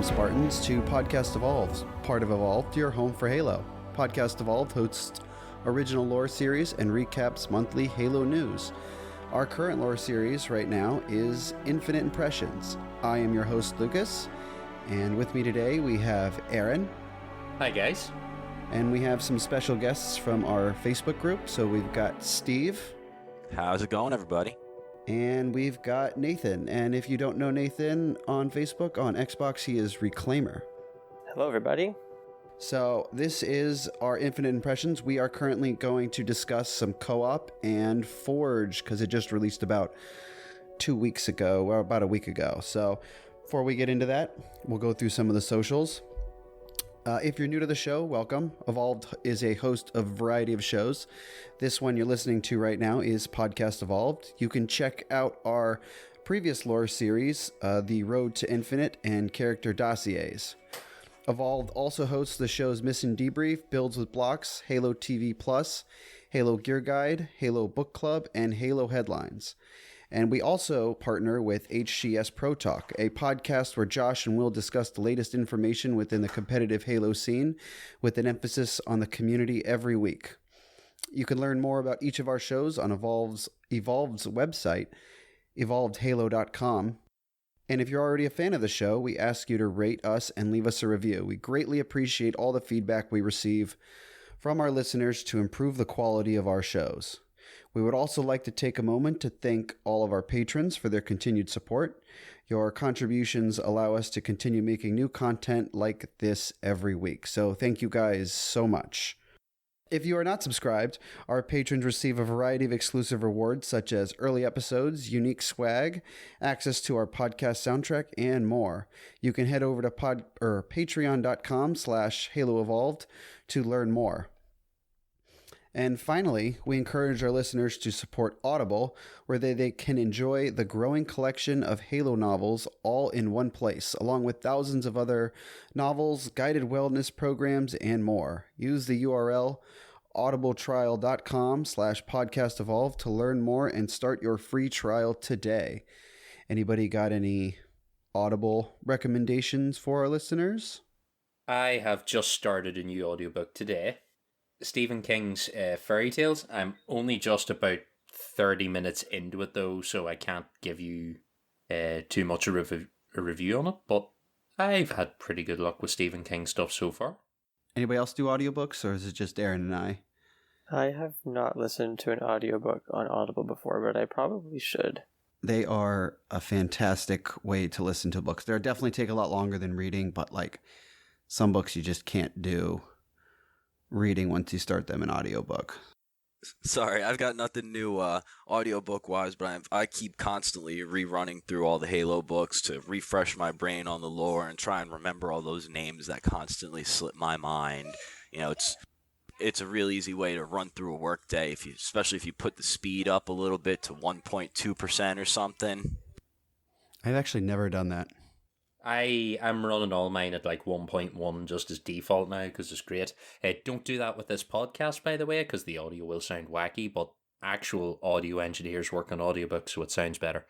Welcome, Spartans, to Podcast Evolved, part of Evolved, your home for Halo. Podcast Evolved hosts original lore series and recaps monthly Halo news. Our current lore series right now is Infinite Impressions. I am your host, Lucas, and with me today we have Aaron. Hi, guys. And we have some special guests from our Facebook group. So we've got Steve. How's it going, everybody? And we've got Nathan. And if you don't know Nathan on Facebook, on Xbox, he is Reclaimer. Hello, everybody. So this is our Infinite Impressions. We are currently going to discuss some co-op and Forge, because it just released about 2 weeks ago, or about a week ago. So before we get into that, we'll go through some of the socials. If you're new to the show, welcome. Evolved is a host of a variety of shows. This one you're listening to right now is Podcast Evolved. You can check out our previous lore series, The Road to Infinite and Character Dossiers. Evolved also hosts the shows Mission Debrief, Builds with Blocks, Halo TV Plus, Halo Gear Guide, Halo Book Club, and Halo Headlines. And we also partner with HCS Pro Talk, a podcast where Josh and Will discuss the latest information within the competitive Halo scene with an emphasis on the community every week. You can learn more about each of our shows on Evolved's website, evolvedhalo.com. And if you're already a fan of the show, we ask you to rate us and leave us a review. We greatly appreciate all the feedback we receive from our listeners to improve the quality of our shows. We would also like to take a moment to thank all of our patrons for their continued support. Your contributions allow us to continue making new content like this every week. So thank you guys so much. If you are not subscribed, our patrons receive a variety of exclusive rewards such as early episodes, unique swag, access to our podcast soundtrack, and more. You can head over to patreon.com/Halo Evolved to learn more. And finally, we encourage our listeners to support Audible, where they can enjoy the growing collection of Halo novels all in one place, along with thousands of other novels, guided wellness programs, and more. Use the URL audibletrial.com/podcastevolve to learn more and start your free trial today. Anybody got any Audible recommendations for our listeners? I have just started a new audiobook today. Stephen King's Fairy Tales. I'm only just about 30 minutes into it, though, so I can't give you too much a review on it, but I've had pretty good luck with Stephen King stuff so far. Anybody else do audiobooks, or is it just Aaron and I? I have not listened to an audiobook on Audible before, but I probably should. They are a fantastic way to listen to books. They definitely take a lot longer than reading, but like some books you just can't do reading once you start them in audiobook. Sorry, I've got nothing new audiobook-wise, but I keep constantly rerunning through all the Halo books to refresh my brain on the lore and try and remember all those names that constantly slip my mind. You know, it's a real easy way to run through a workday, especially if you put the speed up a little bit to 1.2% or something. I've actually never done that. I am running all mine at like 1.1 just as default now because it's great. Don't do that with this podcast, by the way, because the audio will sound wacky, but actual audio engineers work on audiobooks, so it sounds better.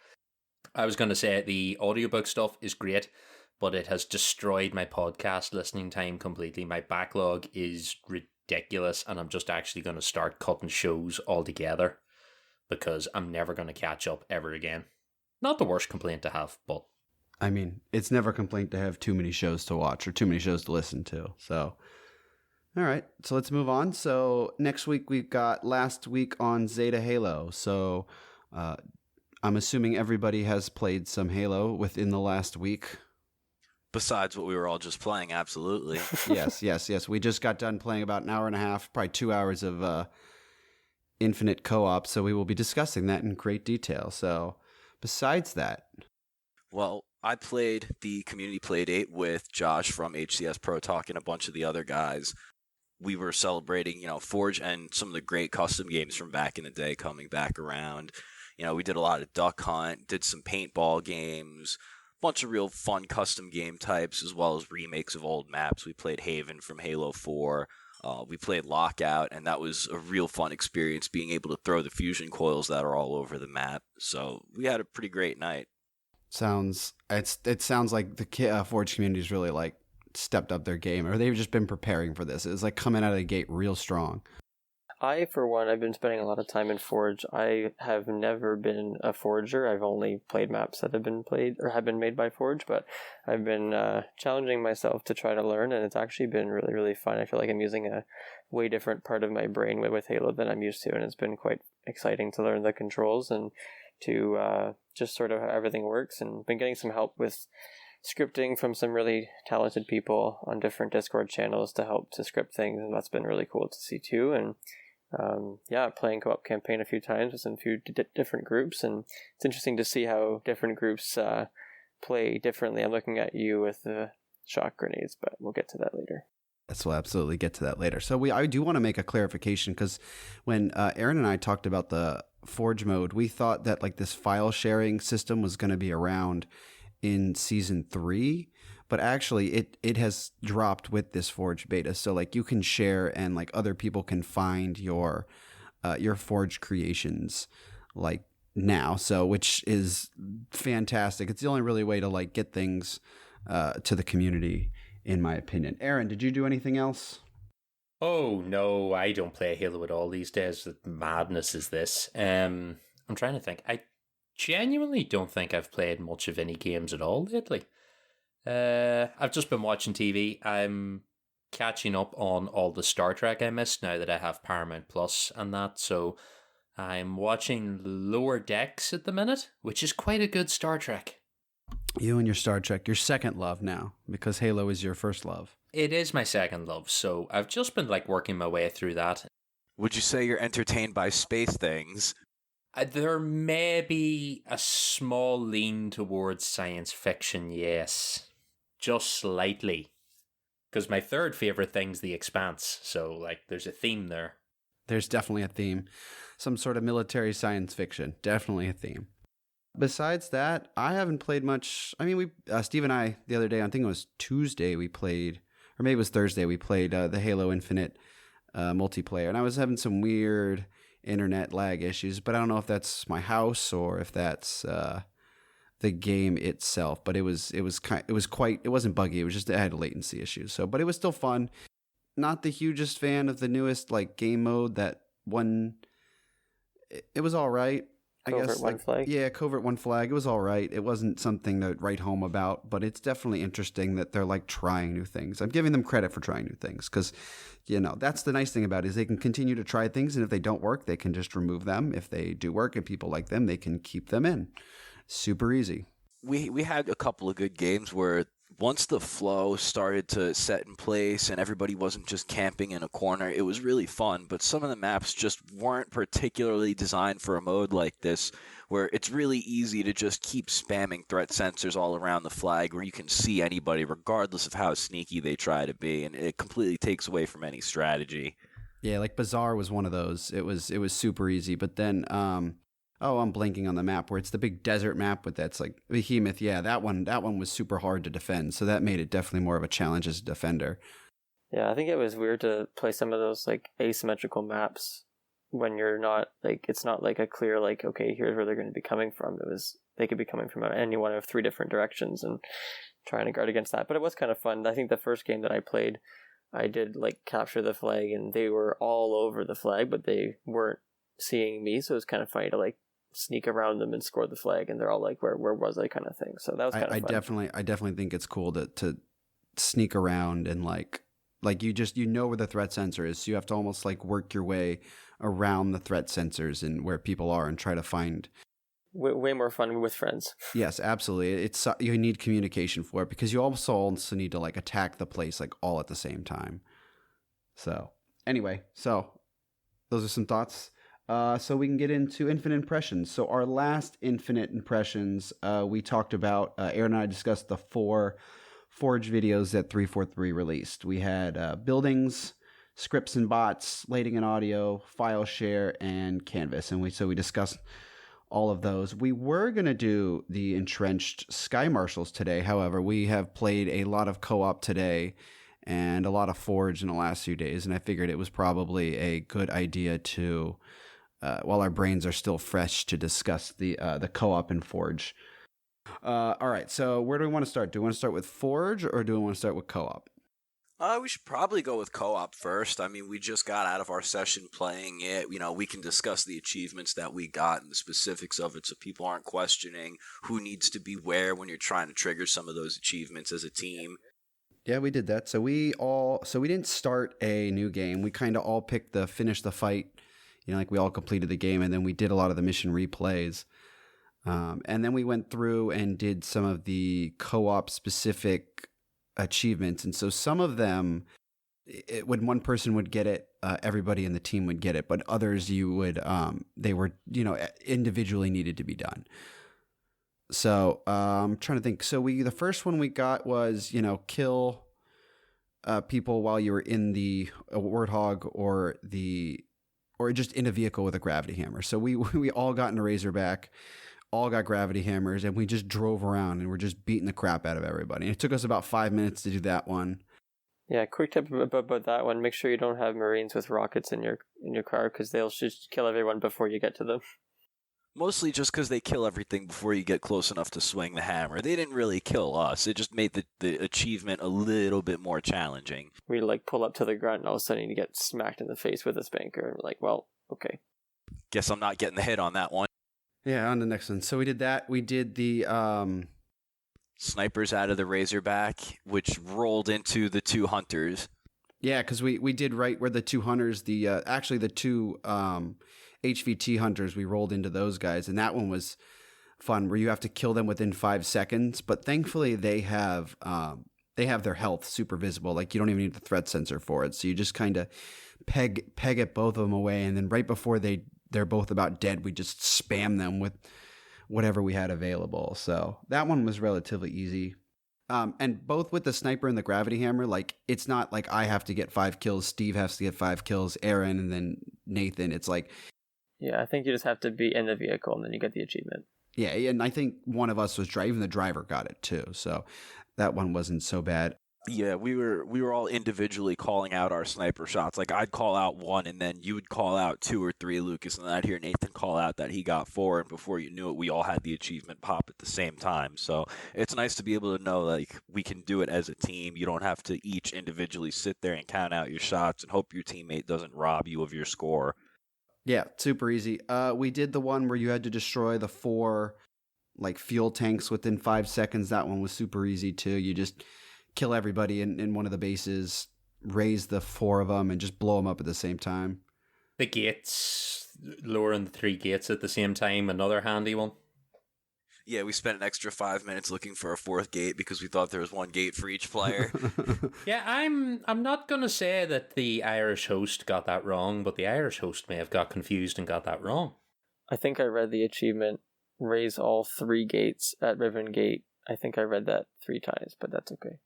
I was going to say the audiobook stuff is great, but it has destroyed my podcast listening time completely. My backlog is ridiculous, and I'm just actually going to start cutting shows altogether because I'm never going to catch up ever again. Not the worst complaint to have, but I mean, it's never a complaint to have too many shows to watch or too many shows to listen to. So, all right. So let's move on. So next week we've got Last Week on Zeta Halo. So I'm assuming everybody has played some Halo within the last week. Besides what we were all just playing, absolutely. Yes. We just got done playing about an hour and a half, probably 2 hours of Infinite co-op. So we will be discussing that in great detail. So besides that. Well, I played the Community Playdate with Josh from HCS Pro Talk and a bunch of the other guys. We were celebrating, Forge and some of the great custom games from back in the day coming back around. We did a lot of Duck Hunt, did some paintball games, a bunch of real fun custom game types, as well as remakes of old maps. We played Haven from Halo 4. We played Lockout, and that was a real fun experience, being able to throw the fusion coils that are all over the map. So we had a pretty great night. It sounds like the Forge community's really like stepped up their game, or they've just been preparing for this. It's like coming out of the gate real strong. I, for one, I've been spending a lot of time in Forge. I have never been a forger. I've only played maps that have been played or have been made by Forge, but I've been challenging myself to try to learn, and it's actually been really, really fun. I feel like I'm using a way different part of my brain with Halo than I'm used to, and it's been quite exciting to learn the controls and to just sort of how everything works, and been getting some help with scripting from some really talented people on different Discord channels to help to script things, and that's been really cool to see too. And playing co-op campaign a few times with a few different groups, and it's interesting to see how different groups play differently. I'm looking at you with the shock grenades, but we'll get to that later. Yes, we'll absolutely get to that later. So I do want to make a clarification, because when Aaron and I talked about the Forge mode, we thought that like this file sharing system was going to be around in season 3. But actually, it has dropped with this Forge beta. So like you can share, and like other people can find your Forge creations like now. So which is fantastic. It's the only really way to like get things to the community, in my opinion. Aaron, did you do anything else? Oh no, I don't play Halo at all these days. The madness is this. I'm trying to think. I genuinely don't think I've played much of any games at all lately. I've just been watching TV. I'm catching up on all the Star Trek I missed now that I have Paramount Plus and that. So I'm watching Lower Decks at the minute, which is quite a good Star Trek. You and your Star Trek, your second love now, because Halo is your first love. It is my second love, so I've just been like working my way through that. Would you say you're entertained by space things? There may be a small lean towards science fiction, yes. Just slightly. Because my third favorite thing's The Expanse, so like there's a theme there. There's definitely a theme. Some sort of military science fiction. Definitely a theme. Besides that, I haven't played much. I mean, Steve and I, the other day, I think it was Tuesday, we played, or maybe it was Thursday, we played the Halo Infinite multiplayer. And I was having some weird internet lag issues, but I don't know if that's my house or if that's the game itself. But it wasn't buggy. It was just, it had latency issues. So, but it was still fun. Not the hugest fan of the newest like game mode. That one, it was all right. Covert One Flag? Yeah, Covert One Flag. It was all right. It wasn't something to write home about, but it's definitely interesting that they're like trying new things. I'm giving them credit for trying new things because, that's the nice thing about it is they can continue to try things, and if they don't work, they can just remove them. If they do work and people like them, they can keep them in. Super easy. We had a couple of good games where once the flow started to set in place and everybody wasn't just camping in a corner, it was really fun. But some of the maps just weren't particularly designed for a mode like this, where it's really easy to just keep spamming threat sensors all around the flag where you can see anybody regardless of how sneaky they try to be, and it completely takes away from any strategy. Yeah, like Bazaar was one of those. It was super easy, but then I'm blanking on the map where it's the big desert map with that's like Behemoth. Yeah, that one was super hard to defend. So that made it definitely more of a challenge as a defender. Yeah, I think it was weird to play some of those like asymmetrical maps when you're not like, it's not like a clear like, okay, here's where they're going to be coming from. They could be coming from any one of 3 different directions and trying to guard against that. But it was kind of fun. I think the first game that I played, I did like capture the flag and they were all over the flag, but they weren't seeing me. So it was kind of funny to like sneak around them and score the flag, and they're all like, where was I, kind of thing. So that was kind of fun. I definitely think it's cool to sneak around and like you know where the threat sensor is, so you have to almost like work your way around the threat sensors and where people are and try to find. Way more fun with friends. Yes, absolutely. It's you need communication for it because you also need to like attack the place like all at the same time. So anyway, those are some thoughts. So we can get into Infinite Impressions. So our last Infinite Impressions, we talked about, Aaron and I discussed the 4 Forge videos that 343 released. We had buildings, scripts and bots, lighting and audio, file share, and canvas. And we discussed all of those. We were going to do the entrenched Sky Marshals today. However, we have played a lot of co-op today and a lot of Forge in the last few days. And I figured it was probably a good idea to... while our brains are still fresh, to discuss the co-op and Forge. All right, so where do we want to start? Do we want to start with Forge or do we want to start with co-op? We should probably go with co-op first. I mean, we just got out of our session playing it. You know, we can discuss the achievements that we got and the specifics of it so people aren't questioning who needs to be where when you're trying to trigger some of those achievements as a team. Yeah, we did that. So we didn't start a new game. We kind of all picked the finish the fight. You know, like we all completed the game, and then we did a lot of the mission replays. And then we went through and did some of the co-op specific achievements. And so some of them, when one person would get it, everybody in the team would get it. But others, they were, individually needed to be done. So I'm trying to think. So the first one we got was, kill people while you were in the Warthog or just in a vehicle with a gravity hammer. So we all got in a Razorback, all got gravity hammers, and we just drove around and we're just beating the crap out of everybody. And it took us about 5 minutes to do that one. Yeah, quick tip about that one: make sure you don't have Marines with rockets in your car, because they'll just kill everyone before you get to them. Mostly just because they kill everything before you get close enough to swing the hammer. They didn't really kill us. It just made the achievement a little bit more challenging. We pull up to the grunt and all of a sudden you get smacked in the face with a spanker. And we're like, well, okay. Guess I'm not getting the hit on that one. Yeah, on the next one. So we did that. We did the snipers out of the Razorback, which rolled into the two hunters. Yeah, because we did right where the two hunters, the two HVT hunters, we rolled into those guys, and that one was fun where you have to kill them within 5 seconds. But thankfully they have their health super visible. Like you don't even need the threat sensor for it. So you just kind of peg at both of them away, and then right before they're both about dead, we just spam them with whatever we had available. So that one was relatively easy. And both with the sniper and the gravity hammer, like it's not like I have to get 5 kills, Steve has to get 5 kills, Aaron, and then Nathan. It's like, yeah, I think you just have to be in the vehicle and then you get the achievement. Yeah, and I think one of us was driving. Even the driver got it too, so that one wasn't so bad. Yeah, we were all individually calling out our sniper shots. Like I'd call out one, and then you would call out 2 or 3, Lucas, and then I'd hear Nathan call out that he got 4, and before you knew it, we all had the achievement pop at the same time. So it's nice to be able to know like we can do it as a team. You don't have to each individually sit there and count out your shots and hope your teammate doesn't rob you of your score. Yeah, super easy. We did the one where you had to destroy the 4 fuel tanks within 5 seconds. That one was super easy too. You just kill everybody in one of the bases, raise the 4 of them, and just blow them up at the same time. The gates, lowering the 3 gates at the same time, another handy one. Yeah, we spent an extra 5 minutes looking for a 4th gate because we thought there was 1 gate for each player. Yeah, I'm not going to say that the Irish host got that wrong, but the Irish host may have got confused and got that wrong. I think I read the achievement, raise all 3 gates at Riven Gate. I think I read that 3 times, but that's okay.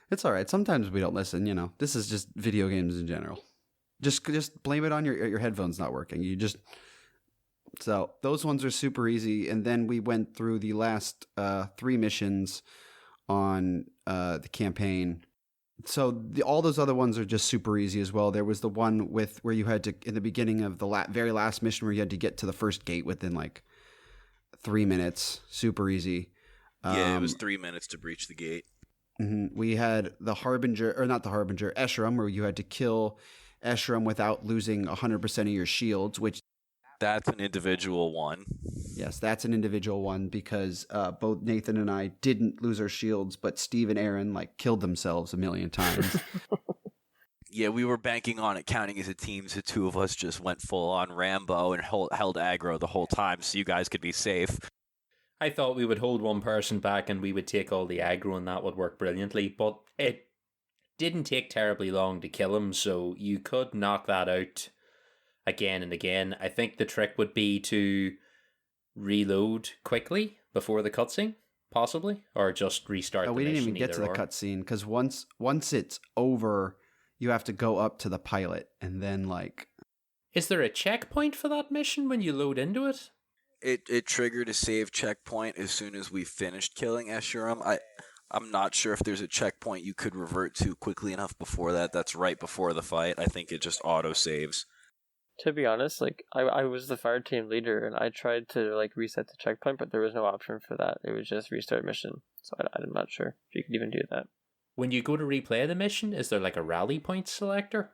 It's all right. Sometimes we don't listen, This is just video games in general. Just blame it on your headphones not working. So those ones are super easy. And then we went through the last 3 missions on the campaign. So all those other ones are just super easy as well. There was the one where you had to, in the beginning of the very last mission, where you had to get to the first gate within 3 minutes. Super easy. Yeah, it was 3 minutes to breach the gate. Mm-hmm. We had the Harbinger, or not the Harbinger, Esheram, where you had to kill Esheram without losing 100% of your shields, which... That's an individual one. Yes, that's an individual one because both Nathan and I didn't lose our shields, but Steve and Aaron killed themselves a million times. Yeah, we were banking on it counting as a team, so 2 of us just went full on Rambo and held aggro the whole time so you guys could be safe. I thought we would hold one person back and we would take all the aggro and that would work brilliantly, but it didn't take terribly long to kill him, so you could knock that out again and again. I think the trick would be to reload quickly before the cutscene, possibly, or just restart the mission. We didn't even get to the cutscene, because once it's over, you have to go up to the pilot, and then Is there a checkpoint for that mission when you load into it? It triggered a save checkpoint as soon as we finished killing Esheram. I'm not sure if there's a checkpoint you could revert to quickly enough before that. That's right before the fight. I think it just auto-saves. To be honest, like I was the fire team leader and I tried to like reset the checkpoint, but there was no option for that. It was just restart mission. So I'm not sure if you could even do that. When you go to replay the mission, is there like a rally point selector?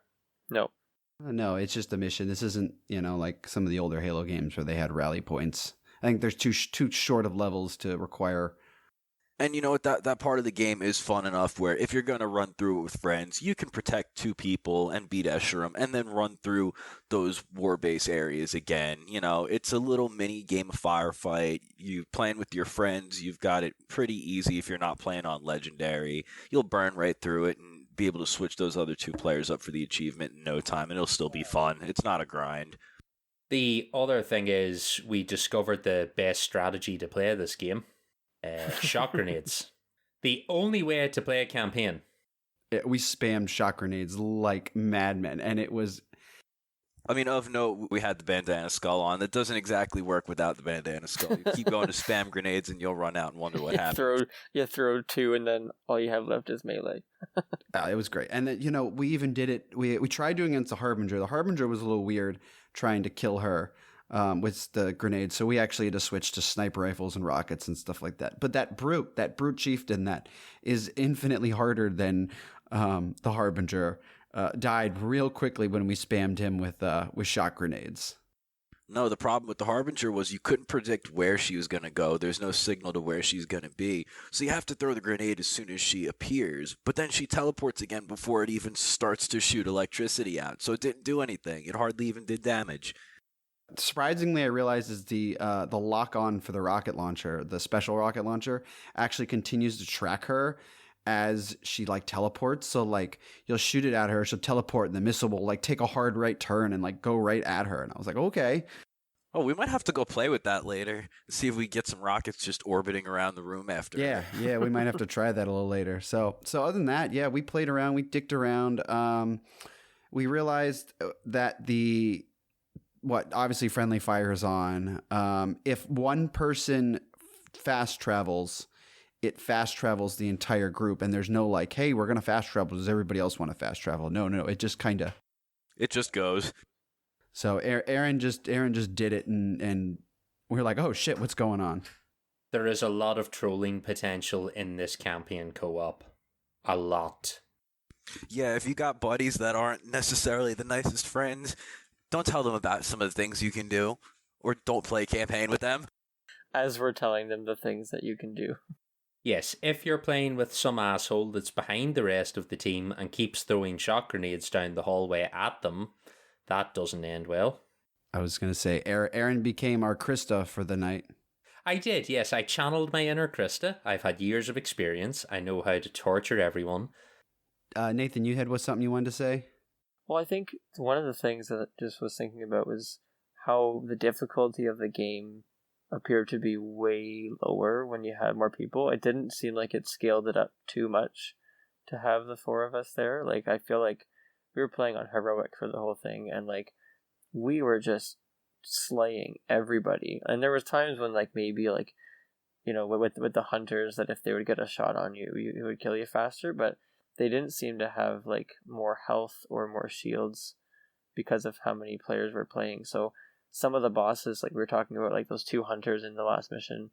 No. No, it's just a mission. This isn't, like some of the older Halo games where they had rally points. I think there's too short of levels to require. And you know what, that part of the game is fun enough where if you're going to run through it with friends, you can protect 2 people and beat Escherum and then run through those war base areas again. It's a little mini game of firefight. You playing with your friends, you've got it pretty easy if you're not playing on Legendary. You'll burn right through it and be able to switch those other 2 players up for the achievement in no time, and it'll still be fun. It's not a grind. The other thing is we discovered the best strategy to play this game. Shock grenades. The only way to play a campaign. We spammed shock grenades like madmen, and it was... I mean, of note, we had the bandana skull on. That doesn't exactly work without the bandana skull. You keep going to spam grenades, and you'll run out and wonder what happened. You throw 2, and then all you have left is melee. It was great. And, we even did it... We tried doing it against the Harbinger. The Harbinger was a little weird trying to kill her with the grenades. So we actually had to switch to sniper rifles and rockets and stuff like that. But that brute chieftain that is infinitely harder than the Harbinger died real quickly when we spammed him with shock grenades. No, the problem with the Harbinger was you couldn't predict where she was going to go. There's no signal to where she's going to be. So you have to throw the grenade as soon as she appears. But then she teleports again before it even starts to shoot electricity out. So it didn't do anything. It hardly even did damage. Surprisingly, I realized is the lock on for the rocket launcher, the special rocket launcher, actually continues to track her as she teleports. So you'll shoot it at her, she'll teleport, and the missile will take a hard right turn and go right at her. And I was like, okay. Oh, we might have to go play with that later and see if we get some rockets just orbiting around the room after. Yeah, we might have to try that a little later. So other than that, yeah, we played around, we dicked around. We realized that obviously friendly fire is on. If one person fast travels, it fast travels the entire group, and there's no hey, we're gonna fast travel. Does everybody else want to fast travel? No, it just kind of. It just goes. So Aaron just did it, and we're like, oh shit, what's going on? There is a lot of trolling potential in this campaign co-op. A lot. Yeah, if you got buddies that aren't necessarily the nicest friends, don't tell them about some of the things you can do, or don't play campaign with them. As we're telling them the things that you can do. Yes, if you're playing with some asshole that's behind the rest of the team and keeps throwing shock grenades down the hallway at them, that doesn't end well. I was going to say, Aaron became our Krista for the night. I did, yes. I channeled my inner Krista. I've had years of experience. I know how to torture everyone. Nathan, you had something you wanted to say? Well, I think one of the things that I just was thinking about was how the difficulty of the game appeared to be way lower when you had more people. It didn't seem like it scaled it up too much to have the 4 of us there. I feel like we were playing on heroic for the whole thing, and we were just slaying everybody. And there was times when maybe with the hunters, that if they would get a shot on you, it would kill you faster, but they didn't seem to have more health or more shields because of how many players were playing. So some of the bosses, we were talking about, those 2 hunters in the last mission,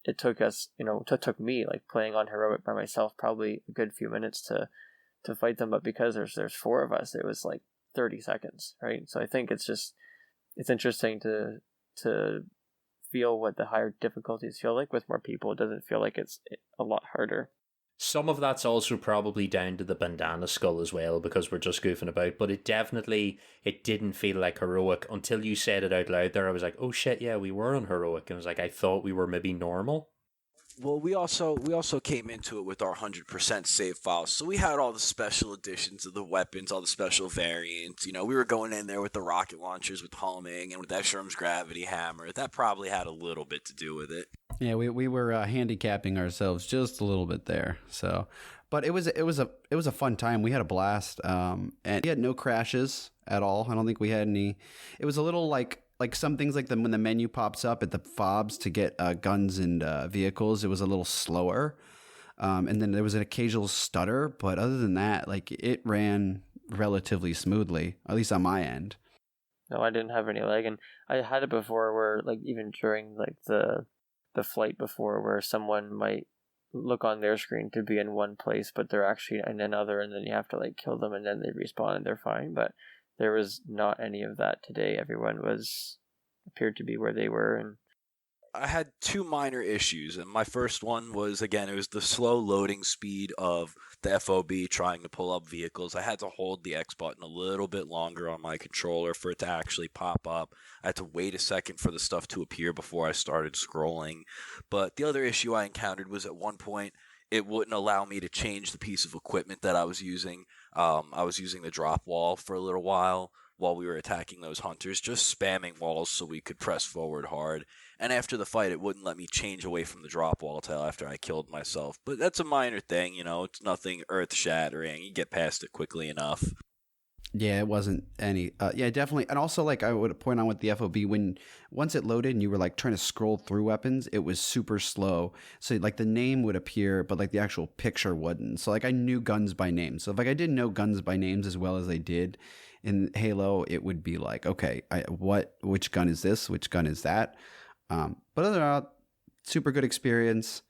it took us, took me playing on heroic by myself probably a good few minutes to fight them, but because there's 4 of us, it was 30 seconds, right? So I think it's interesting to feel what the higher difficulties feel like with more people. It doesn't feel like it's a lot harder. Some of that's also probably down to the bandana skull as well, because we're just goofing about, but it didn't feel like heroic until you said it out loud there. I was like, oh shit, yeah, we were on heroic. And I was like, I thought we were maybe normal. Well, we also came into it with our 100% save files, so we had all the special editions of the weapons, all the special variants. We were going in there with the rocket launchers, with homing, and with Escherum's gravity hammer. That probably had a little bit to do with it. Yeah, we were handicapping ourselves just a little bit there. So, but it was a fun time. We had a blast, and we had no crashes at all. I don't think we had any. It was a little like some things when the menu pops up at the fobs to get guns and vehicles, it was a little slower. And then there was an occasional stutter, but other than that, it ran relatively smoothly, at least on my end. No, I didn't have any lag, and I had it before where, like, even during, like, the flight before, where someone might look on their screen to be in one place, but they're actually in another, and then you have to, like, kill them, and then they respawn, and they're fine. But there was not any of that today. Everyone appeared to be where they were, and I had two minor issues, and my first one was, again, it was the slow loading speed of the FOB trying to pull up vehicles. I had to hold the X button a little bit longer on my controller for it to actually pop up. I had to wait a second for the stuff to appear before I started scrolling. But the other issue I encountered was at one point, it wouldn't allow me to change the piece of equipment that I was using. I was using the drop wall for a little while we were attacking those hunters, just spamming walls so we could press forward hard. And after the fight, it wouldn't let me change away from the drop wall till after I killed myself. But that's a minor thing, it's nothing earth-shattering. You get past it quickly enough. Yeah, it wasn't any. Yeah, definitely. And also, like, I would point on with the FOB, once it loaded and you were, like, trying to scroll through weapons, it was super slow. So, like, the name would appear, but, like, the actual picture wouldn't. So, like, I knew guns by name. So, if, like, I didn't know guns by names as well as I did in Halo, it would be like, okay, which gun is this? Which gun is that? But other than that, super good experience.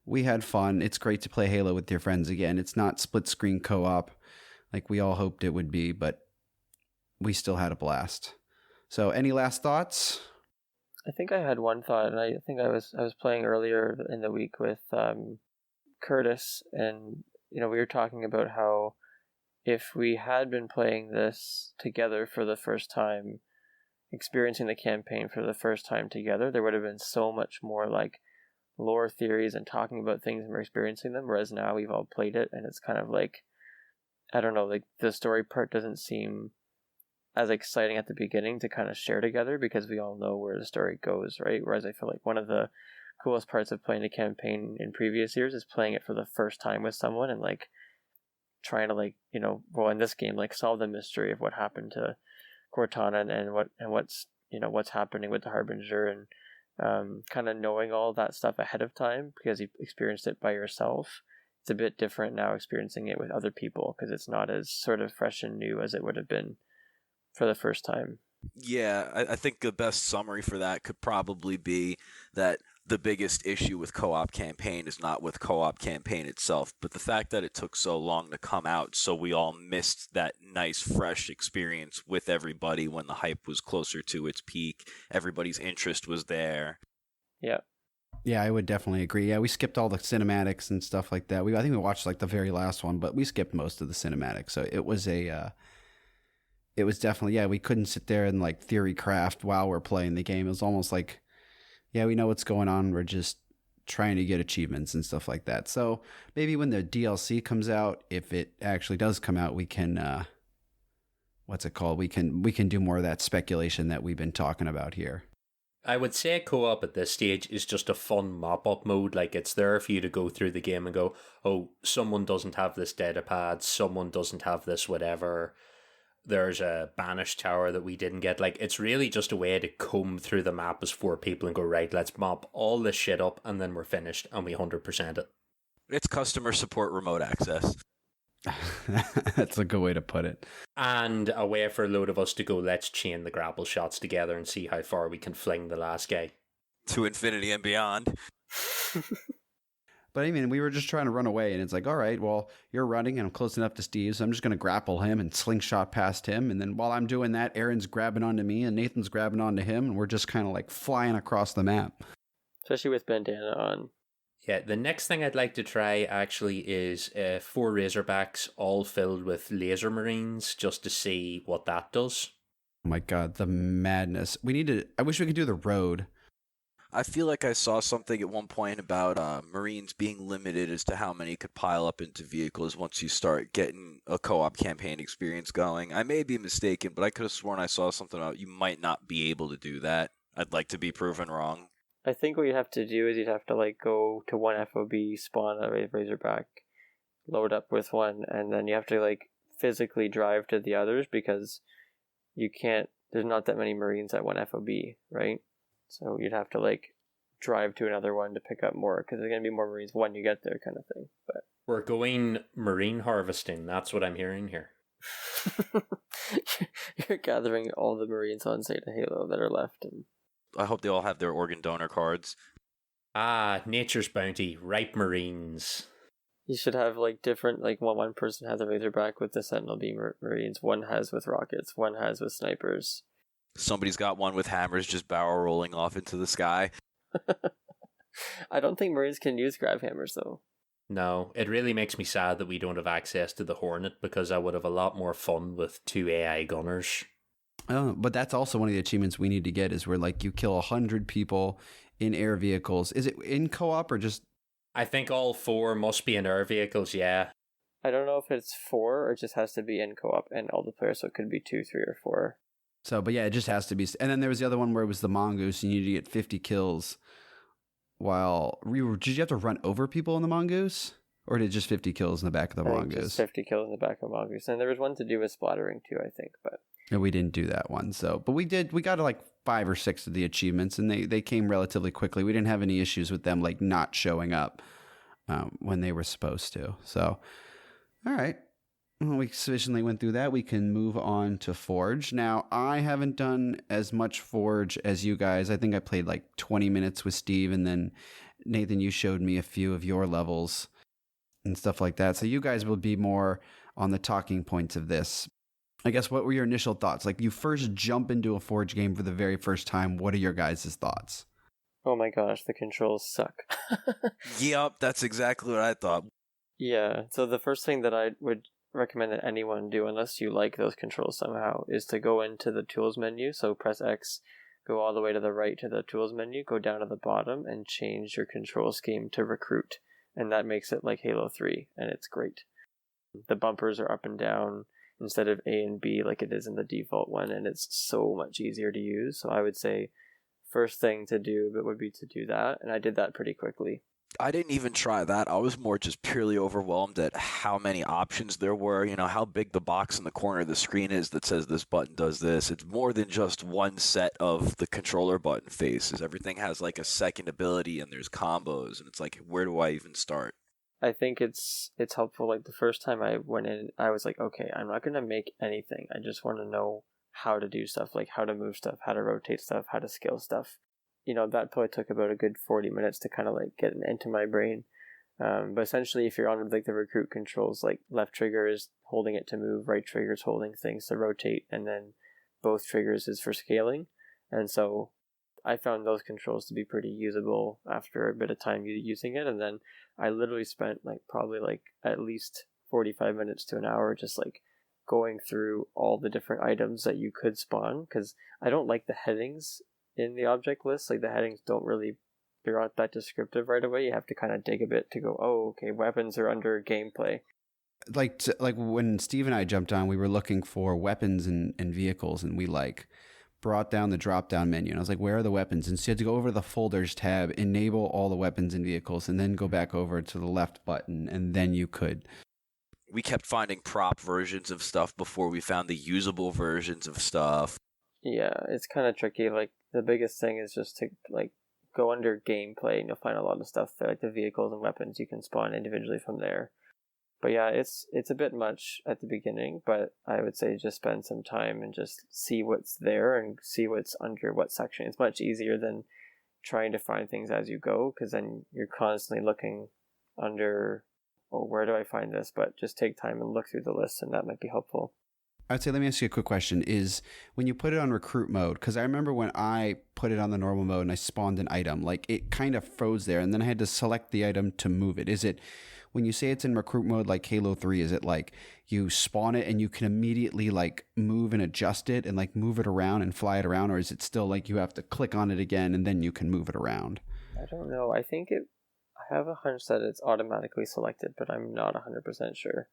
We had fun. It's great to play Halo with your friends again. It's not split screen co-op like we all hoped it would be, but we still had a blast. So, any last thoughts? I think I had one thought, and I think I was playing earlier in the week with Curtis, and we were talking about how if we had been playing this together for the first time, experiencing the campaign for the first time together, there would have been so much more like lore theories and talking about things and we're experiencing them, whereas now we've all played it and it's kind of like, I don't know, like the story part doesn't seem as exciting at the beginning to kind of share together because we all know where the story goes, right? Whereas I feel like one of the coolest parts of playing a campaign in previous years is playing it for the first time with someone and like trying to like, well, in this game, like solve the mystery of what happened to Cortana and what's happening with the Harbinger, and kind of knowing all that stuff ahead of time because you've experienced it by yourself. It's a bit different now experiencing it with other people because it's not as sort of fresh and new as it would have been for the first time. Yeah, I think the best summary for that could probably be that the biggest issue with co-op campaign is not with co-op campaign itself, but the fact that it took so long to come out, so we all missed that nice, fresh experience with everybody when the hype was closer to its peak. Everybody's interest was there. Yeah. Yeah, I would definitely agree. Yeah, we skipped all the cinematics and stuff like that. I think we watched like the very last one, but we skipped most of the cinematics. So it was it was definitely, yeah, we couldn't sit there and like theory craft while we're playing the game. It was almost like, yeah, we know what's going on. We're just trying to get achievements and stuff like that. So maybe when the DLC comes out, if it actually does come out, we can, what's it called? We can do more of that speculation that we've been talking about here. I would say co-op at this stage is just a fun mop-up mode. Like, it's there for you to go through the game and go, oh, someone doesn't have this data pad, someone doesn't have this whatever, there's a banished tower that we didn't get. Like, it's really just a way to comb through the map as 4 people and go, right, let's mop all this shit up, and then we're finished, and we 100% it. It's customer support remote access. That's a good way to put it. And a way for a load of us to go, let's chain the grapple shots together and see how far we can fling the last guy. To infinity and beyond. But I mean, we were just trying to run away, and it's like, all right, well, you're running, and I'm close enough to Steve, so I'm just going to grapple him and slingshot past him. And then while I'm doing that, Aaron's grabbing onto me, and Nathan's grabbing onto him, and we're just kind of like flying across the map. Especially with bandana on. Yeah, the next thing I'd like to try actually is 4 Razorbacks all filled with laser marines just to see what that does. Oh my God, the madness. I wish we could do the road. I feel like I saw something at one point about Marines being limited as to how many could pile up into vehicles once you start getting a co-op campaign experience going. I may be mistaken, but I could have sworn I saw something about you might not be able to do that. I'd like to be proven wrong. I think what you'd have to do is you'd have to like go to one FOB, spawn a Razorback, load up with one, and then you have to like physically drive to the others because you can't, there's not that many Marines at one FOB, right? So you'd have to like drive to another one to pick up more because there's going to be more Marines when you get there kind of thing. But we're going marine harvesting. That's what I'm hearing here. You're gathering all the Marines on Zeta Halo that are left. And I hope they all have their organ donor cards. Ah, nature's bounty, ripe Marines. you should have like different, like one person has a Razorback with the Sentinel Beam Marines, one has with rockets, one has with snipers. Somebody's got one with hammers just barrel rolling off into the sky. I don't think Marines can use grav hammers though. No, it really makes me sad that we don't have access to the Hornet, because I would have a lot more fun with 2 AI gunners. Oh, but that's also one of the achievements we need to get, is where like you kill 100 people in air vehicles. Is it in co-op or just? I think all 4 must be in air vehicles, yeah. I don't know if it's 4 or it just has to be in co-op and all the players, so it could be 2, 3, or 4. So, but yeah, it just has to be. And then there was the other one where it was the mongoose, and you need to get 50 kills. While did you have to run over people in the mongoose, or did it just 50 kills in the back of the mongoose? Just 50 kills in the back of the mongoose, and there was one to do with splattering too, I think. But and we didn't do that one. So, but we did. We got like 5 or 6 of the achievements, and they came relatively quickly. We didn't have any issues with them like not showing up when they were supposed to. So, all right. We sufficiently went through that. We can move on to Forge. Now, I haven't done as much Forge as you guys. I think I played like 20 minutes with Steve, and then Nathan, you showed me a few of your levels and stuff like that. So you guys will be more on the talking points of this. I guess, what were your initial thoughts? Like, you first jump into a Forge game for the very first time. What are your guys' thoughts? oh my gosh, the controls suck. Yep, that's exactly what I thought. Yeah, so the first thing that I would recommend that anyone do, unless you like those controls somehow, is to go into the tools menu. So press X, go all the way to the right to the tools menu, go down to the bottom, and change your control scheme to recruit. And that makes it like Halo 3, and it's great. The bumpers are up and down instead of A and B like it is in the default one, and it's so much easier to use. So I would say first thing to do would be to do that, and I did that pretty quickly. I didn't even try that. I was more just purely overwhelmed at how many options there were, how big the box in the corner of the screen is that says this button does this. It's more than just one set of the controller button faces. Everything has like a second ability, and there's combos, and it's like, where do I even start? I think it's helpful. Like the first time I went in, I was like, okay, I'm not going to make anything. I just want to know how to do stuff, like how to move stuff, how to rotate stuff, how to scale stuff. That probably took about a good 40 minutes to kind of like get into my brain. But essentially, if you're on like the recruit controls, like left trigger is holding it to move, right trigger is holding things to rotate, and then both triggers is for scaling. And so I found those controls to be pretty usable after a bit of time using it. And then I literally spent like probably like at least 45 minutes to an hour just like going through all the different items that you could spawn, because I don't like the headings in the object list. Like the headings don't really, they're not that descriptive right away. You have to kind of dig a bit to go, oh, okay, weapons are under gameplay. Like when Steve and I jumped on, we were looking for weapons and vehicles, and we like brought down the drop down menu, and I was like, where are the weapons? And so you had to go over to the folders tab, enable all the weapons and vehicles, and then go back over to the left button, and then you could. We kept finding prop versions of stuff before we found the usable versions of stuff. Yeah, it's kind of tricky. Like the biggest thing is just to like go under gameplay, and you'll find a lot of stuff there, like the vehicles and weapons you can spawn individually from there. But yeah, it's a bit much at the beginning, but I would say just spend some time and just see what's there and see what's under what section. It's much easier than trying to find things as you go, because then you're constantly looking under, oh, where do I find this? But just take time and look through the list, and that might be helpful. I'd say, let me ask you a quick question, is when you put it on recruit mode, because I remember when I put it on the normal mode and I spawned an item, like it kind of froze there, and then I had to select the item to move it. Is it, when you say it's in recruit mode like Halo 3, is it like you spawn it and you can immediately like move and adjust it and like move it around and fly it around, or is it still like you have to click on it again and then you can move it around? I don't know. I have a hunch that it's automatically selected, but I'm not 100% sure.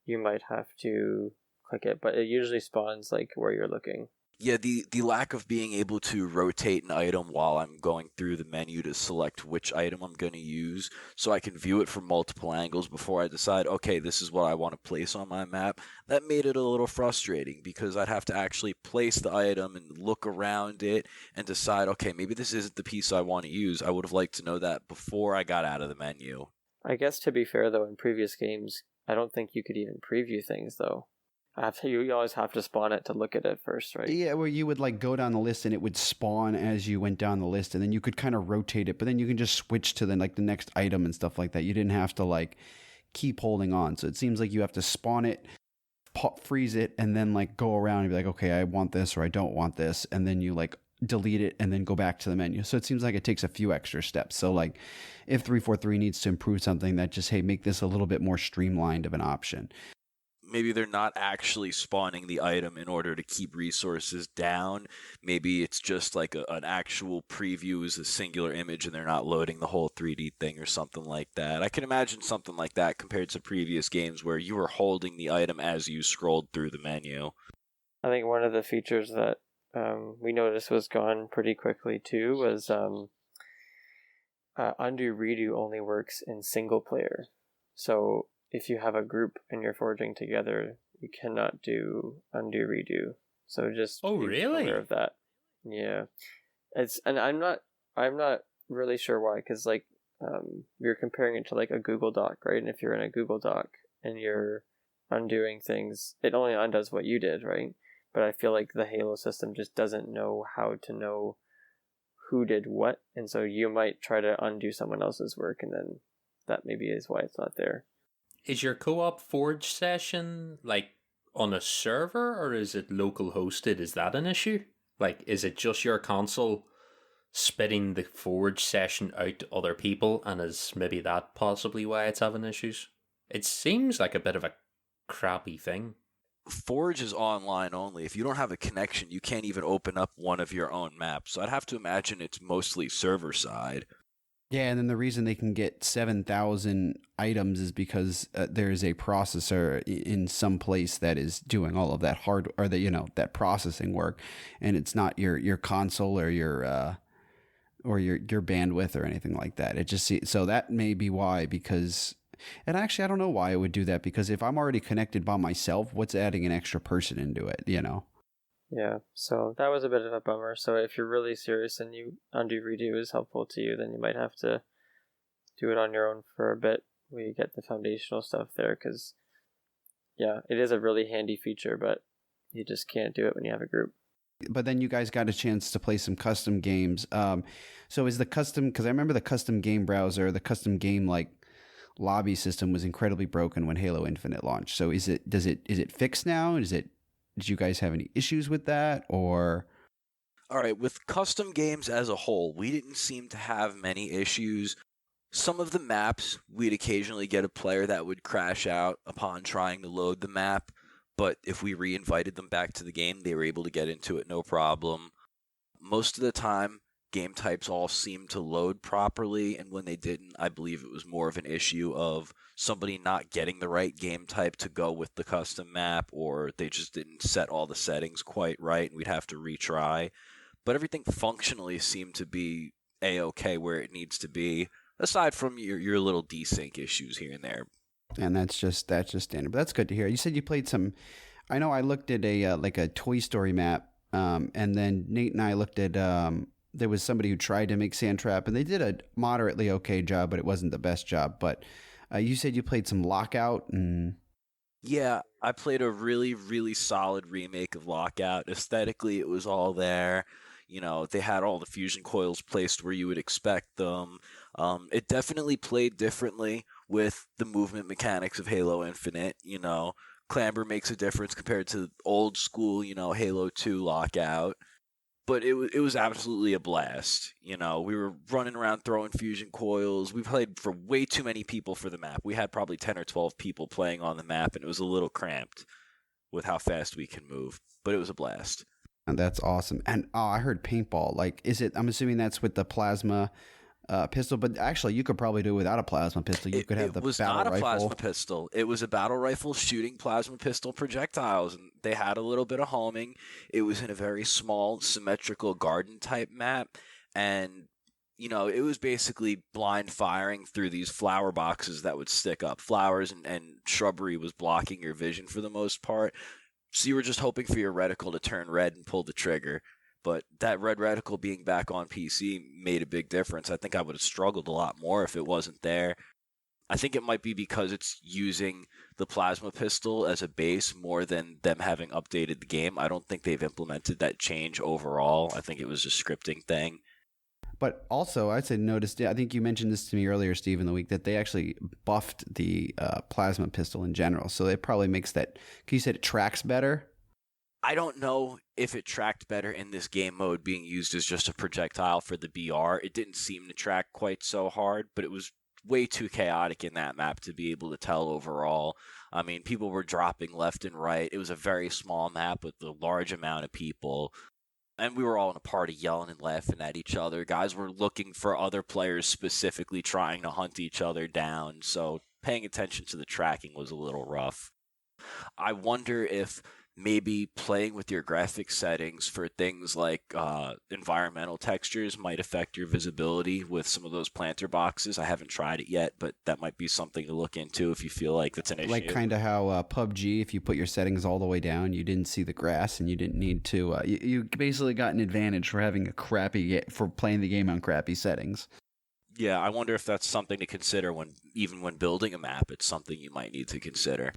You might have to click it, but it usually spawns like where you're looking. Yeah, the lack of being able to rotate an item while I'm going through the menu to select which item I'm going to use, so I can view it from multiple angles before I decide, okay, this is what I want to place on my map, that made it a little frustrating, because I'd have to actually place the item and look around it and decide, okay, maybe this isn't the piece I want to use. I would have liked to know that before I got out of the menu. I guess to be fair though, in previous games, I don't think you could even preview things though. You always have to spawn it to look at it first, right? Yeah, where you would like go down the list and it would spawn as you went down the list, and then you could kind of rotate it, but then you can just switch to the next item and stuff like that. You didn't have to like keep holding on. So it seems like you have to spawn it, freeze it, and then like go around and be like, okay, I want this or I don't want this, and then you like delete it and then go back to the menu. So it seems like it takes a few extra steps. So like if 343 needs to improve something, that just, hey, make this a little bit more streamlined of an option. Maybe they're not actually spawning the item in order to keep resources down. Maybe it's just like an actual preview is a singular image and they're not loading the whole 3D thing or something like that. I can imagine something like that compared to previous games where you were holding the item as you scrolled through the menu. I think one of the features that we noticed was gone pretty quickly too was undo redo only works in single player. So if you have a group and you're forging together, you cannot do undo redo. So just be aware of that. Yeah, I'm not really sure why, because like you're comparing it to like a Google Doc, right? And if you're in a Google Doc and you're undoing things, it only undoes what you did, right? But I feel like the Halo system just doesn't know how to know who did what, and so you might try to undo someone else's work, and then that maybe is why it's not there. Is your co-op Forge session like on a server or is it local hosted? Is that an issue? Like, is it just your console spitting the Forge session out to other people, and is maybe that possibly why it's having issues? It seems like a bit of a crappy thing. Forge is online only. If you don't have a connection, you can't even open up one of your own maps. So I'd have to imagine it's mostly server side. Yeah, and then the reason they can get 7,000 items is because there is a processor in some place that is doing all of that that processing work, and it's not your console or your bandwidth or anything like that. It just so that may be why, because, and actually I don't know why it would do that, because if I'm already connected by myself, what's adding an extra person into it, Yeah, so that was a bit of a bummer. So if you're really serious and you undo redo is helpful to you, then you might have to do it on your own for a bit where you get the foundational stuff there, because yeah, it is a really handy feature, but you just can't do it when you have a group. But then you guys got a chance to play some custom games. So is the custom, because I remember the custom game browser, the custom game like lobby system was incredibly broken when Halo Infinite launched. So is it fixed now? Did you guys have any issues with that, or? All right, with custom games as a whole, we didn't seem to have many issues. Some of the maps, we'd occasionally get a player that would crash out upon trying to load the map, but if we re-invited them back to the game, they were able to get into it no problem. Most of the time, game types all seemed to load properly, and when they didn't, I believe it was more of an issue of somebody not getting the right game type to go with the custom map, or they just didn't set all the settings quite right, and we'd have to retry. But everything functionally seemed to be A-okay where it needs to be, aside from your little desync issues here and there. And that's just standard. But that's good to hear. You said you played some. I know I looked at a Toy Story map, and then Nate and I looked at. There was somebody who tried to make Sandtrap, and they did a moderately okay job, but it wasn't the best job. But you said you played some Lockout, and yeah, I played a really, really solid remake of Lockout. Aesthetically, it was all there. They had all the fusion coils placed where you would expect them. It definitely played differently with the movement mechanics of Halo Infinite. Clamber makes a difference compared to old school, Halo 2 Lockout. But it was absolutely a blast. We were running around throwing fusion coils. We played for way too many people for the map. We had probably 10 or 12 people playing on the map, and it was a little cramped with how fast we can move. But it was a blast. And that's awesome. And I heard paintball. Like, is it? I'm assuming that's with the plasma pistol, but actually, you could probably do it without a plasma pistol. You could have the battle rifle. It was not a plasma pistol. It was a battle rifle shooting plasma pistol projectiles, and they had a little bit of homing. It was in a very small, symmetrical garden type map, and it was basically blind firing through these flower boxes that would stick up. Flowers and shrubbery was blocking your vision for the most part. So you were just hoping for your reticle to turn red and pull the trigger. But that red reticle being back on PC made a big difference. I think I would have struggled a lot more if it wasn't there. I think it might be because it's using the plasma pistol as a base more than them having updated the game. I don't think they've implemented that change overall. I think it was a scripting thing. But also, I said noticed. I think you mentioned this to me earlier, Steve, in the week that they actually buffed the plasma pistol in general. So it probably makes that. You said it tracks better. I don't know if it tracked better in this game mode being used as just a projectile for the BR. It didn't seem to track quite so hard, but it was way too chaotic in that map to be able to tell overall. I mean, people were dropping left and right. It was a very small map with a large amount of people. And we were all in a party yelling and laughing at each other. Guys were looking for other players, specifically trying to hunt each other down. So paying attention to the tracking was a little rough. I wonder if maybe playing with your graphics settings for things like environmental textures might affect your visibility with some of those planter boxes. I haven't tried it yet, but that might be something to look into if you feel like that's an issue. Like kind of how PUBG, if you put your settings all the way down, you didn't see the grass and you didn't need to. You basically got an advantage for having for playing the game on crappy settings. Yeah, I wonder if that's something to consider even when building a map. It's something you might need to consider.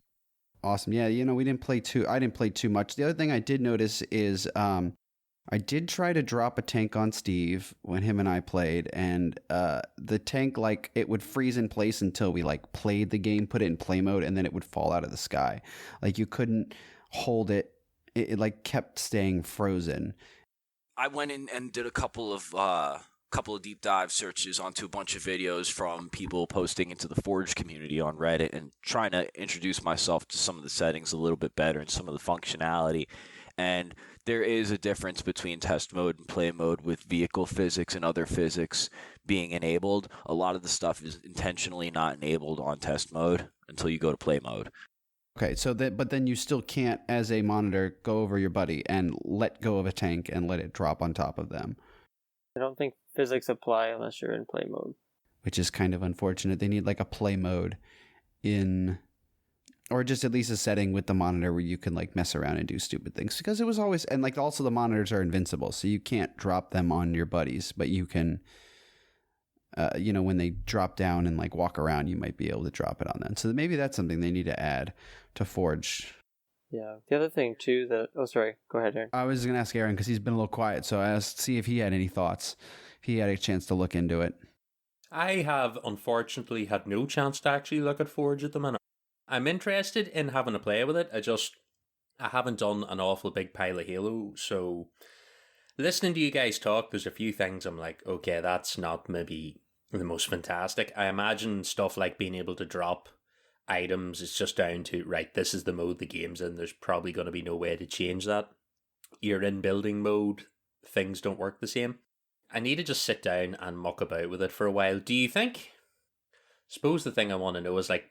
Awesome. Yeah, I didn't play too much. The other thing I did notice is I did try to drop a tank on Steve when him and I played, and the tank, like, it would freeze in place until we, like, played the game, put it in play mode, and then it would fall out of the sky. Like, you couldn't hold it. It like, kept staying frozen. I went in and did a couple of deep dive searches onto a bunch of videos from people posting into the Forge community on Reddit and trying to introduce myself to some of the settings a little bit better and some of the functionality. And there is a difference between test mode and play mode with vehicle physics and other physics being enabled. A lot of the stuff is intentionally not enabled on test mode until you go to play mode. Okay, but then you still can't, as a monitor, go over your buddy and let go of a tank and let it drop on top of them. I don't think physics apply unless you're in play mode. Which is kind of unfortunate. They need like a play mode or just at least a setting with the monitor where you can like mess around and do stupid things. Because it was always, and like also the monitors are invincible, so you can't drop them on your buddies, but you can, when they drop down and like walk around, you might be able to drop it on them. So maybe that's something they need to add to Forge. Yeah. The other thing too sorry, go ahead, Aaron. I was going to ask Aaron because he's been a little quiet, so I asked see if he had any thoughts. If he had a chance to look into it. I have unfortunately had no chance to actually look at Forge at the minute. I'm interested in having a play with it. I haven't done an awful big pile of Halo, so listening to you guys talk, there's a few things I'm like, okay, that's not maybe the most fantastic. I imagine stuff like being able to drop items is just down to, right, this is the mode the game's in. There's probably going to be no way to change that. You're in building mode, things don't work the same. I need to just sit down and muck about with it for a while. Do you think? Suppose the thing I want to know is, like,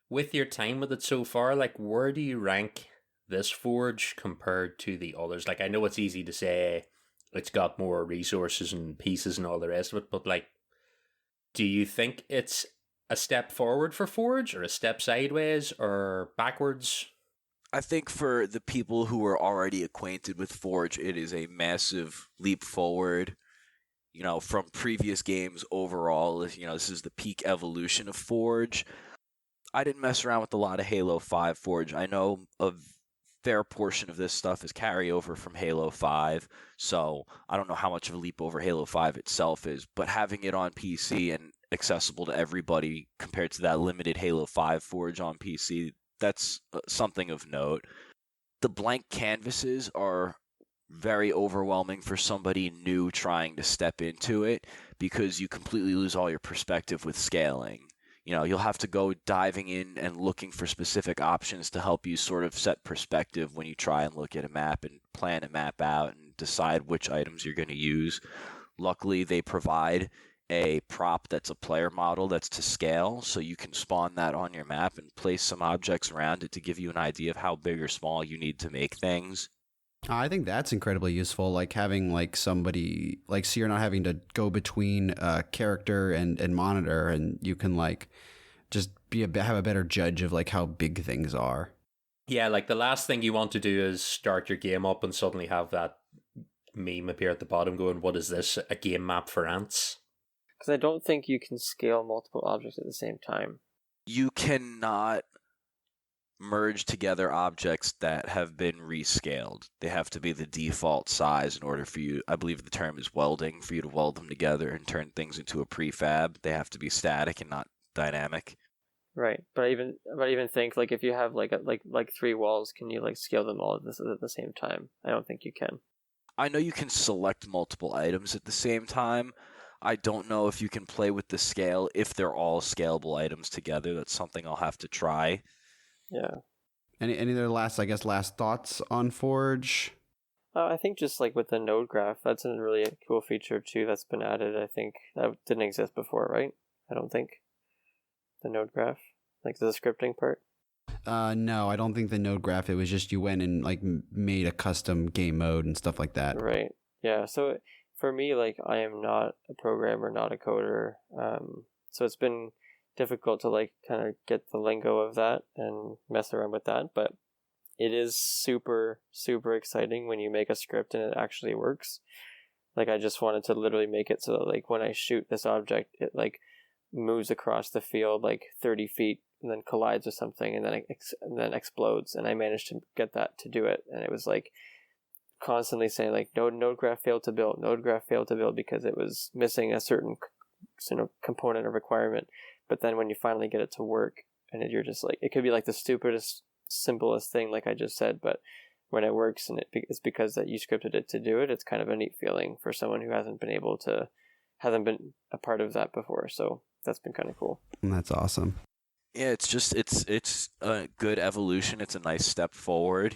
with your time with it so far, like, where do you rank this Forge compared to the others? Like, I know it's easy to say it's got more resources and pieces and all the rest of it, but, like, do you think it's a step forward for Forge, or a step sideways, or backwards? I think for the people who are already acquainted with Forge, it is a massive leap forward, from previous games overall. This is the peak evolution of Forge. I didn't mess around with a lot of Halo 5 Forge. I know a fair portion of this stuff is carryover from Halo 5, so I don't know how much of a leap over Halo 5 itself is, but having it on PC and accessible to everybody compared to that limited Halo 5 Forge on PC, that's something of note. The blank canvases are very overwhelming for somebody new trying to step into it because you completely lose all your perspective with scaling. You'll have to go diving in and looking for specific options to help you sort of set perspective when you try and look at a map and plan a map out and decide which items you're going to use. Luckily, they provide a prop that's a player model that's to scale, so you can spawn that on your map and place some objects around it to give you an idea of how big or small you need to make things. I think that's incredibly useful, like having like somebody, like, so you're not having to go between character and monitor, and you can like just have a better judge of like how big things are. Yeah, like the last thing you want to do is start your game up and suddenly have that meme appear at the bottom going, what is this, a game map for ants? Because I don't think you can scale multiple objects at the same time. You cannot merge together objects that have been rescaled. They have to be the default size in order for you, I believe the term is welding, for you to weld them together and turn things into a prefab. They have to be static and not dynamic. Right, but I even think like if you have like three walls, can you like scale them all at the same time? I don't think you can. I know you can select multiple items at the same time. I don't know if you can play with the scale if they're all scalable items together. That's something I'll have to try. Yeah. Any other last thoughts on Forge? I think just like with the node graph, that's a really cool feature too that's been added. I think that didn't exist before, right? I don't think the node graph, like the scripting part. No, I don't think the node graph. It was just you went and like made a custom game mode and stuff like that. Right. Yeah. So for me, like I am not a programmer, not a coder. So it's been difficult to like kind of get the lingo of that and mess around with that, but it is super exciting when you make a script and it actually works. Like I just wanted to literally make it so that like when I shoot this object, it like moves across the field like 30 feet and then collides with something and then explodes, and I managed to get that to do it. And it was like constantly saying like node graph failed to build, because it was missing a certain component or requirement. But then when you finally get it to work, and you're just like, it could be like the stupidest, simplest thing, like I just said, but when it works and it's because that you scripted it to do it, it's kind of a neat feeling for someone who hasn't been a part of that before. So that's been kind of cool. That's awesome. Yeah, it's a good evolution. It's a nice step forward,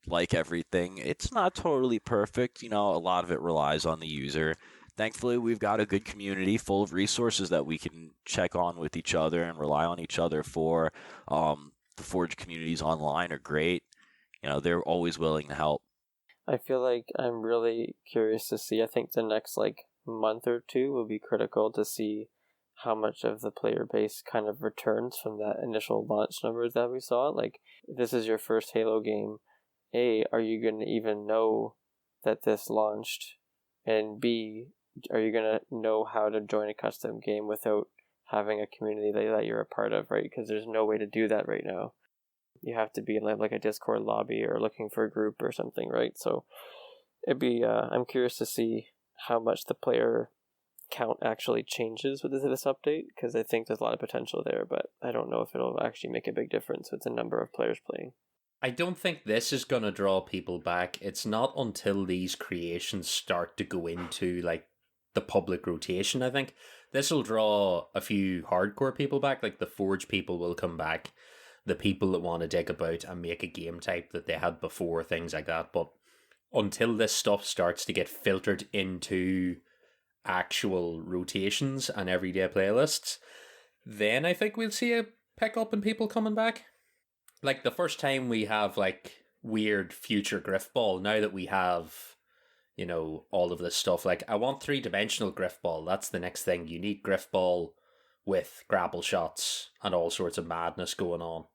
like everything. It's not totally perfect, a lot of it relies on the user. Thankfully, we've got a good community full of resources that we can check on with each other and rely on each other for. The Forge communities online are great. They're always willing to help. I feel like I'm really curious to see. I think the next like month or two will be critical to see how much of the player base kind of returns from that initial launch numbers that we saw. Like, if this is your first Halo game, A, are you going to even know that this launched? And B, are you going to know how to join a custom game without having a community that you're a part of, right? Because there's no way to do that right now. You have to be in like a Discord lobby or looking for a group or something, right? So it'd be, I'm curious to see how much the player count actually changes with this update, because I think there's a lot of potential there, but I don't know if it'll actually make a big difference with the number of players playing. I don't think this is going to draw people back. It's not until these creations start to go into like the public rotation, I think. This will draw a few hardcore people back, like the Forge people will come back, the people that want to dig about and make a game type that they had before, things like that. But until this stuff starts to get filtered into actual rotations and everyday playlists, then I think we'll see a pickup in people coming back. Like the first time we have like weird future Griffball, now that we have, all of this stuff, like I want 3-dimensional Griffball. That's the next thing. You need Griffball with grapple shots and all sorts of madness going on.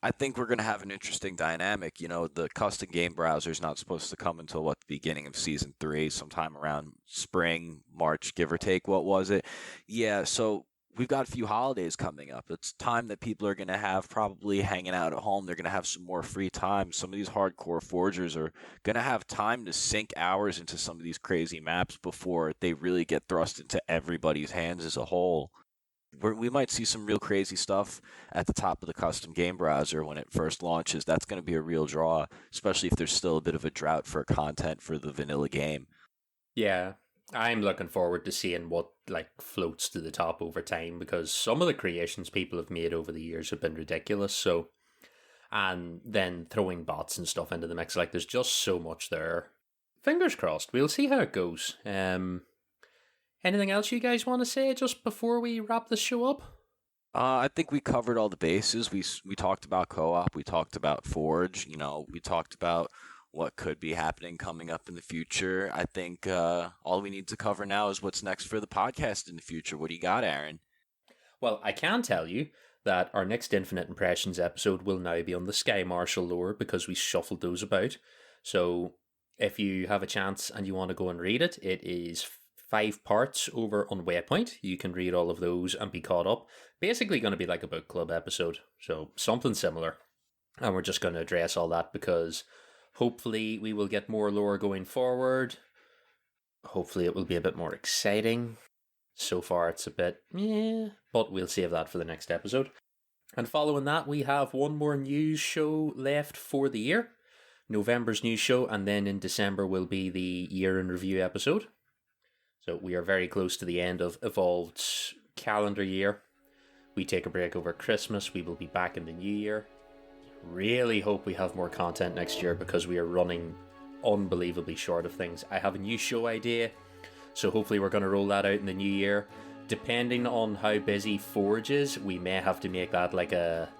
I think we're going to have an interesting dynamic. The custom game browser is not supposed to come until the beginning of season 3, sometime around spring, March, give or take. What was it? Yeah, so we've got a few holidays coming up. It's time that people are going to have probably hanging out at home. They're going to have some more free time. Some of these hardcore forgers are going to have time to sink hours into some of these crazy maps before they really get thrust into everybody's hands as a whole. We might see some real crazy stuff at the top of the custom game browser when it first launches. That's going to be a real draw, especially if there's still a bit of a drought for content for the vanilla game. Yeah, I'm looking forward to seeing what floats to the top over time, because some of the creations people have made over the years have been ridiculous. So, and then throwing bots and stuff into the mix, there's just so much there. Fingers crossed. We'll see how it goes. Anything else you guys want to say just before we wrap this show up? I think we covered all the bases. We talked about co-op. We talked about Forge. We talked about what could be happening coming up in the future. I think all we need to cover now is what's next for the podcast in the future. What do you got, Aaron? Well, I can tell you that our next Infinite Impressions episode will now be on the Sky Marshal lore, because we shuffled those about. So if you have a chance and you want to go and read it, it is 5 parts over on Waypoint. You can read all of those and be caught up. Basically going to be like a book club episode, so something similar. And we're just going to address all that because hopefully we will get more lore going forward. Hopefully it will be a bit more exciting. So far it's a bit but we'll save that for the next episode. And following that, we have one more news show left for the year. November's news show, and then in December will be the year in review episode. So we are very close to the end of Evolved's calendar year. We take a break over Christmas. We will be back in the new year. Really hope we have more content next year because we are running unbelievably short of things. I have a new show idea, so hopefully we're going to roll that out in the new year. Depending on how busy Forge is, we may have to make that like a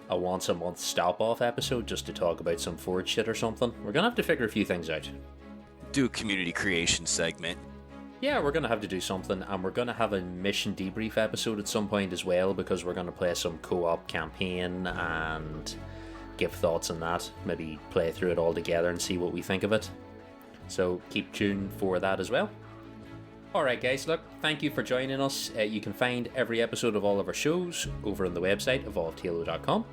once a month stop off episode just to talk about some Forge shit or something. We're gonna have to figure a few things out. Do a community creation segment. Yeah, we're gonna have to do something, and we're gonna have a mission debrief episode at some point as well, because we're gonna play some co-op campaign and give thoughts on that. Maybe play through it all together and see what we think of it. So keep tuned for that as well. Alright guys, look, thank you for joining us. You can find every episode of all of our shows over on the website, evolvedhalo.com.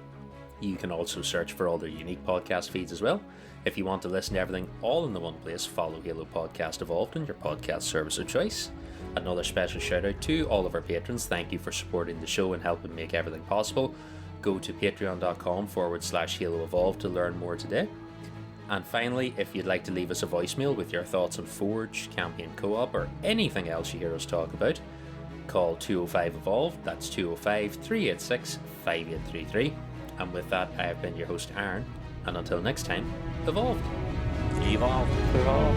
You can also search for all their unique podcast feeds as well. If you want to listen to everything all in the one place, follow Halo Podcast Evolved in your podcast service of choice. Another special shout out to all of our patrons. Thank you for supporting the show and helping make everything possible. Go to patreon.com/Halo Evolved to learn more today. And finally, if you'd like to leave us a voicemail with your thoughts on Forge, Campaign Co-op, or anything else you hear us talk about, call 205-EVOLVED, that's 205-386-5833. And with that, I have been your host, Aaron, and until next time, Evolved. Evolve. Evolve.